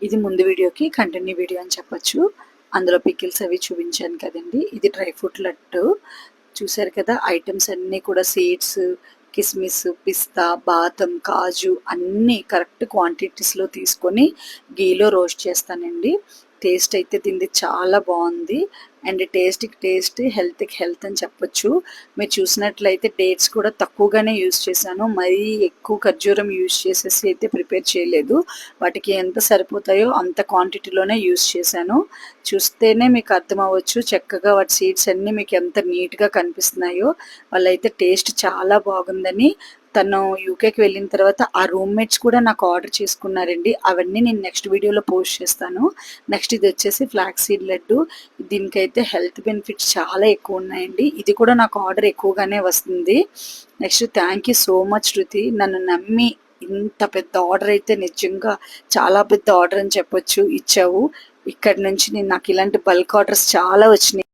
ఇది ముందు వీడియోకి కంటిన్యూ వీడియో అని చెప్పొచ్చు. అందులో పికిల్స్ అవి చూపించాను కదండి. ఇది డ్రై ఫ్రూట్ లడ్డు చూసారు కదా. ఐటమ్స్ అన్నీ కూడా సీడ్స్, కిస్మిస్, పిస్తా, బాదం, కాజు అన్నీ కరెక్ట్ క్వాంటిటీస్లో తీసుకొని గీలో రోస్ట్ చేస్తానండి. టేస్ట్ అయితే దీనిది చాలా బాగుంది. అండ్ టేస్ట్కి టేస్ట్, హెల్త్కి హెల్త్ అని చెప్పొచ్చు. మీరు చూసినట్లయితే డేట్స్ కూడా తక్కువగానే యూజ్ చేశాను. మరీ ఎక్కువ ఖర్జూరం యూజ్ చేసేసి అయితే ప్రిపేర్ చేయలేదు. వాటికి ఎంత సరిపోతాయో అంత క్వాంటిటీలోనే యూజ్ చేశాను. చూస్తేనే మీకు అర్థం అవ్వచ్చు చక్కగా వాటి సీడ్స్ అన్నీ మీకు ఎంత నీట్గా కనిపిస్తున్నాయో. వాళ్ళైతే టేస్ట్ చాలా బాగుందని తను యూకేకి వెళ్ళిన తర్వాత ఆ రూమ్మేట్స్ కూడా నాకు ఆర్డర్ చేసుకున్నారండి. అవన్నీ నేను నెక్స్ట్ వీడియోలో పోస్ట్ చేస్తాను. నెక్స్ట్ ఇది వచ్చేసి ఫ్లాక్స్ సీడ్ లడ్డు. దీనికైతే హెల్త్ బెనిఫిట్స్ చాలా ఎక్కువ ఉన్నాయండి. ఇది కూడా నాకు ఆర్డర్ ఎక్కువగానే వస్తుంది. Next thank you so much Shruti, నన్ను నమ్మి ఇంత పెద్ద ఆర్డర్ అయితే నిజంగా చాలా పెద్ద ఆర్డర్ అని చెప్పొచ్చు ఇచ్చావు. ఇక్కడ నుంచి నాకు ఇలాంటి బల్క్ ఆర్డర్స్ చాలా వచ్చినాయి.